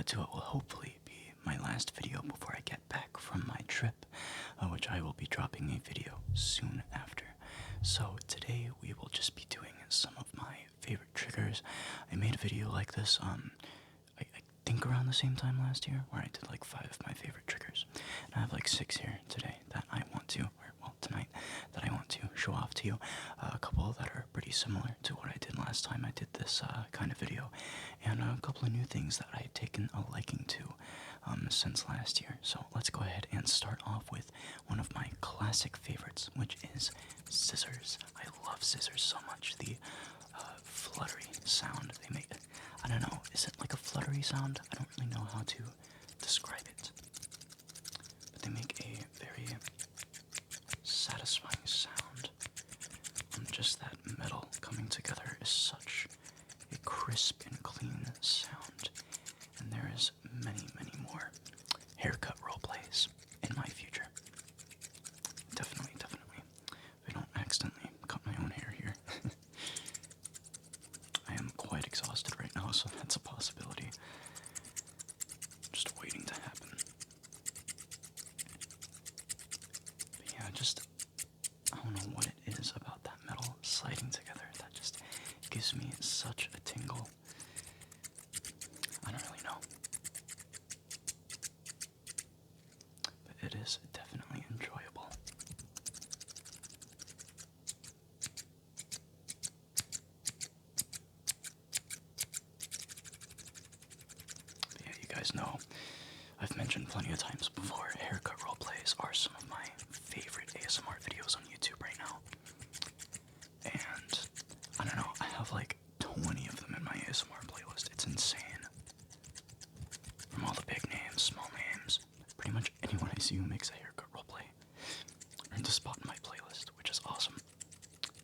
to what will hopefully be my last video before I get back from my trip, which I will be dropping a video soon after. So today we will just be doing some of my favorite triggers. I made a video like this, I think around the same time last year, where I did like 5 of my favorite triggers. And I have like 6 here today that I want to, tonight, that I want to show off to you. A couple that are pretty similar to what I did last time I did this kind of video, and a couple of new things that I've taken a liking to since last year. So let's go ahead and start off with one of my classic favorites, which is scissors. I love scissors so much. The fluttery sound they make. I don't know, is it like a fluttery sound? I don't really know how to describe it. But they make a very satisfying sound. And just that metal coming together is such a crisp and clean sound. And there is many, many more haircut roleplays in my future. Definitely, definitely. If I don't accidentally cut my own hair here. I am quite exhausted right now, so that's a possibility. Just waiting to happen. But yeah, I don't know what it is about that metal sliding together that just gives me such a tingle. I don't really know. But it is definitely enjoyable. But yeah, you guys know, I've mentioned plenty of times before, haircut roleplays are some of my favorite ASMR videos on YouTube right now. And I don't know, I have like 20 of them in my ASMR playlist. It's insane. From all the big names, small names, pretty much anyone I see who makes a haircut roleplay earns a spot in my playlist, which is awesome.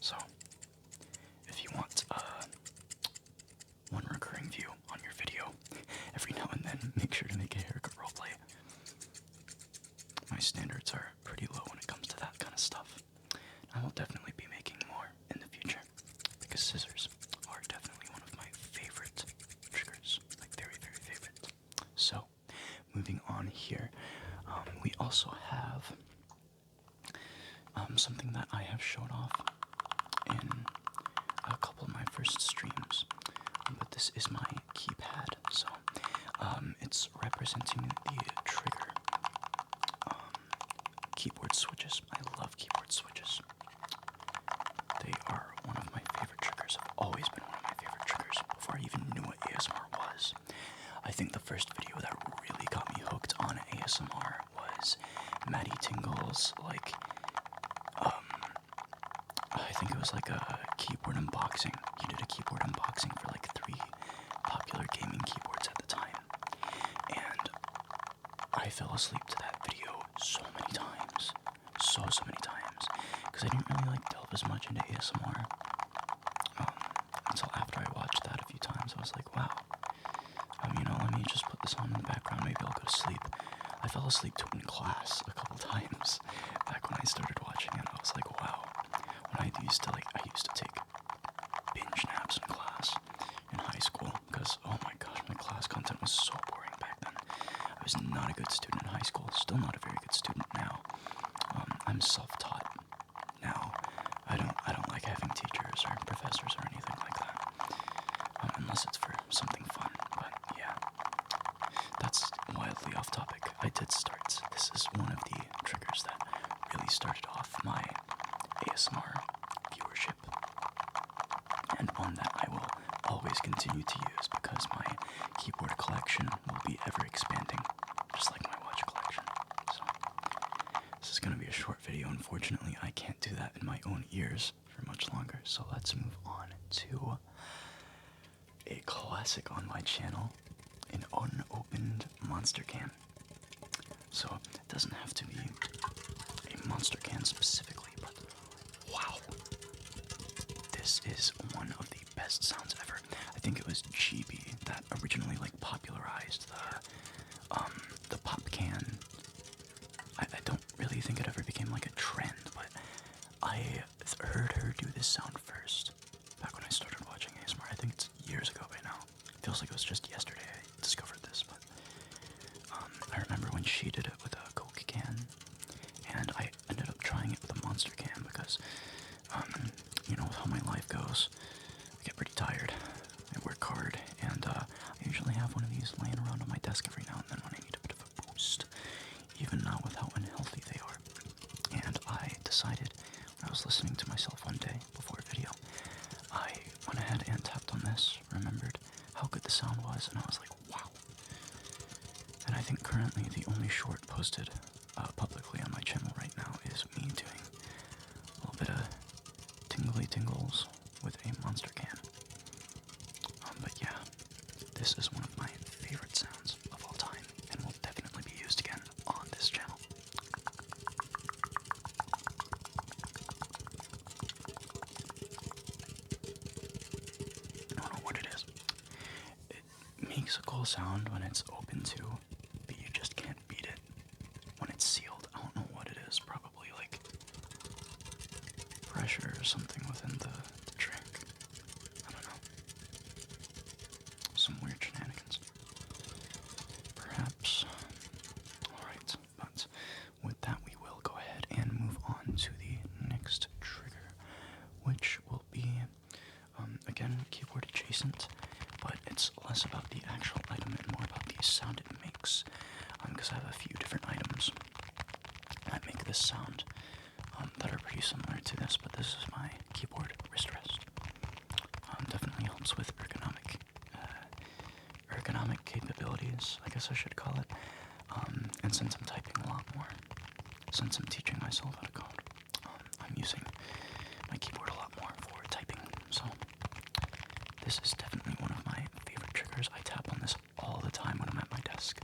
So, if you want one recurring view on your video every now and then, make sure to make a haircut roleplay. My standards are pretty low when it comes to that kind of stuff. I will definitely be making more in the future, because scissors are definitely one of my favorite triggers, like very, very favorite. So, moving on here, we also have something that I have showed off in a couple of my first streams, but this is my keypad. So, it's representing the trigger keyboard switches. I love keyboard switches. They are one of my favorite triggers, have always been one of my favorite triggers before I even knew what ASMR was. I think the first video that really got me hooked on ASMR was Maddie Tingle's, like, I think it was like a keyboard unboxing. He did a keyboard unboxing for like 3 popular gaming keyboards at the time. And I fell asleep to that video so many times. So many times. Because I didn't really like delve as much into ASMR. Until after I watched that a few times, I was like, wow. You know, let me just put this on in the background, maybe I'll go to sleep. I fell asleep to it in class a couple times back when I started watching it. I was like, wow. When I used to take binge naps in class in high school, because, oh my gosh, my class content was so boring back then. I was not a good student in high school, still not a very good student now. I'm self-taught now. I don't like having teachers or professors or anything like that, unless it's for something fun. But yeah, that's wildly off topic. This is one of the triggers that really started off my ASMR viewership, and one that I will always continue to use because my keyboard collection will be ever expanding, just like my watch collection. So this is going to be a short video. Unfortunately, I can't do that in my own ears for much longer, so let's move on to a classic on my channel, an unopened monster can. So it doesn't have to be a monster can specifically, but wow, this is one of the best sounds ever. I think it was GB that originally like popularized the pop can. I don't really think it ever became like a trend, but I heard her do this sound first back when I started watching ASMR. I think it's years ago by now. It feels like it was just yesterday I discovered this, but listening to myself one day before a video, I went ahead and tapped on this, remembered how good the sound was, and I was like, wow. And I think currently the only short posted publicly on my channel right now is me doing a little bit of tingly tingles with a monster can. But yeah, this is one of my favorite sounds of all time, and will definitely be used again on this channel. I don't know what it is. It makes a cool sound when it's open to, but you just can't beat it when it's sealed. I don't know what it is, probably like pressure or something within the drink. I don't know. Some weird shenanigans. Perhaps. Alright, but with that we will go ahead and move on to the next trigger, which will be, again, keyboard adjacent, but it's less about the actual item and more about the sound it makes, because I have a few different items that make this sound that are pretty similar to this, but this is my keyboard wrist rest. Definitely helps with ergonomic capabilities, I guess I should call it. And since I'm typing a lot more, since I'm teaching myself how to code, I'm using my keyboard a lot more for typing. So this is definitely one of my favorite triggers. I tap on this all the time when I'm at my desk,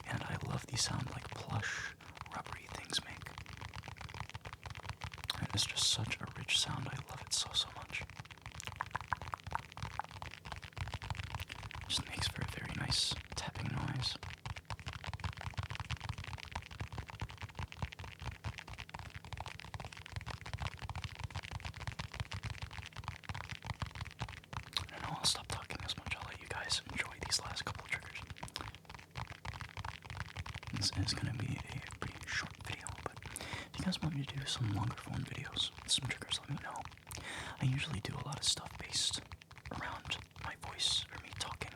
and I love the sound like plush, rubbery things make. And it's just such a rich sound. I love it so much. Just makes for a very nice tapping noise. I don't know, I'll stop talking this much. I'll let you guys enjoy these last couple triggers. This is going to be a pretty short video, but if you guys want me to do some longer form videos with some triggers, let me know. I usually do a lot of stuff based around my voice, or me talking,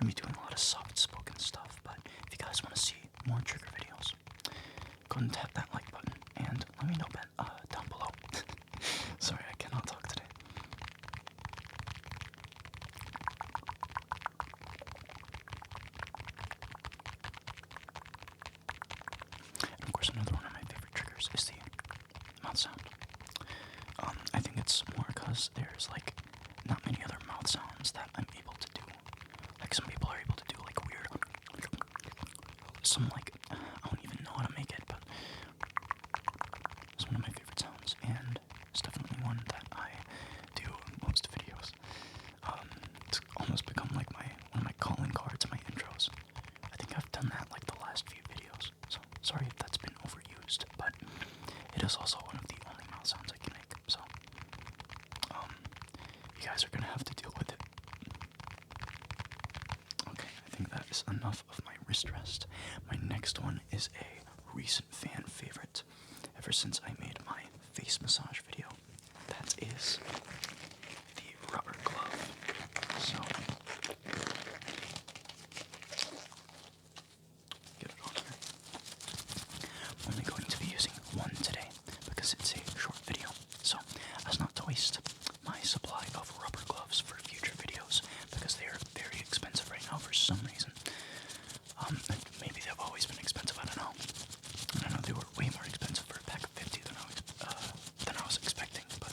or me doing a lot of soft spoken stuff, but if you guys want to see more trigger videos, go ahead and tap that like button, and let me know down below. Sorry, I cannot talk today. And of course, another one of my favorite triggers is the mouth sound. I think it's more because there's like not many other mouth sounds that I'm able to do. Like some people are able to do like weird, some like, I don't even know how to make it, but it's one of my favorite sounds, and it's definitely one that I do in most videos. It's almost become like one of my calling cards, my intros. I think I've done that like the last few videos, so sorry if that's been overused, but it is also one of the only mouth sounds I can make, so you guys are gonna have to deal with it. Okay, I think that is enough of my wrist rest. My next one is a recent fan favorite ever since I made my face massage video. That is the rubber glove. So get it on here. I'm only going to be using one today because it's a short video. So as not to waste my supply of rubber gloves for future videos, because they are very expensive right now for some reason. Maybe they've always been expensive, I don't know. And I know they were way more expensive for a pack of 50 than I was expecting, but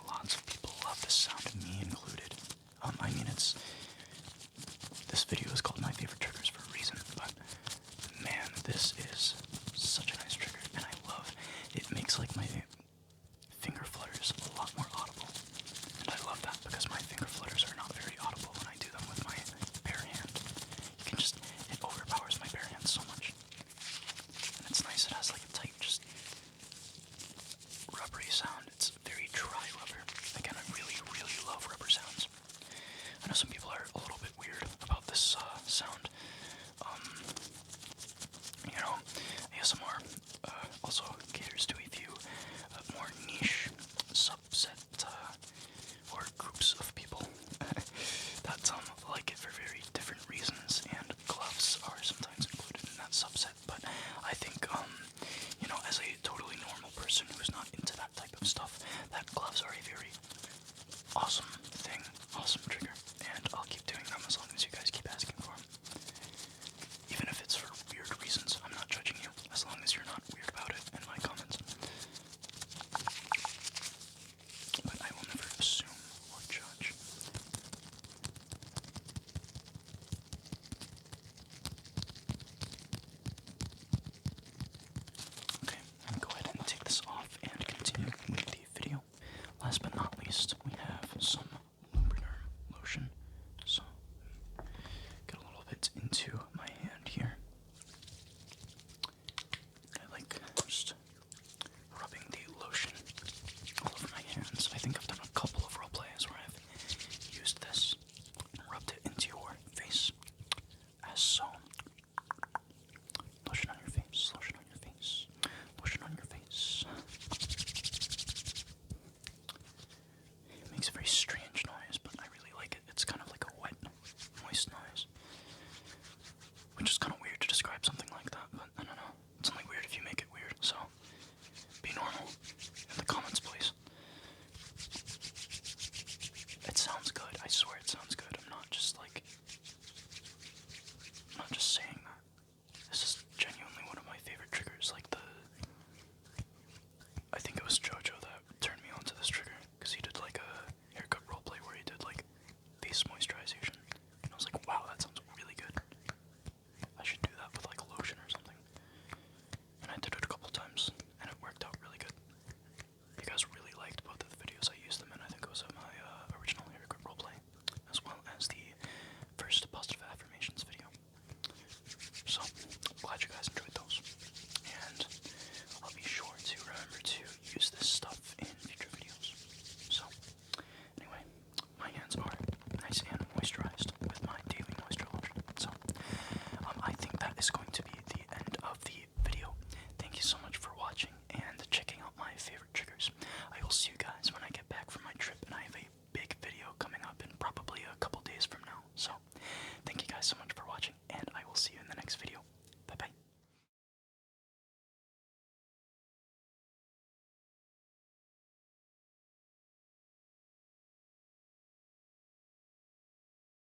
lots of people love this sound, me included. I mean, this video is called My Favorite Triggers for a reason, but man, this is such a nice trigger, and I love it. Makes like my finger flutters a lot more audible, and I love that because my finger flutters are not very audible when I do them with my bare hand. It overpowers my bare hand so much, and it's nice. It has like a tight, just rubbery sound. It's very dry rubber. Again, I really love rubber sounds. I know some people are a little bit weird about this Gloves are a very awesome thing, awesome trigger, and I'll keep doing them as long as you guys keep asking for them. Even if it's for weird reasons, I'm not judging you, as long as you're not weird about it in my comments. But I will never assume or judge. Okay, I'm gonna go ahead and take this off and continue with the video. Last but not least, we have some lubriderm lotion. So, get a little bit into my hand here. I like just rubbing the lotion all over my hands. I think I've done a couple of roleplays where I've used this and rubbed it into your face, as so. Lotion on your face, lotion on your face, lotion on your face. It makes a very strange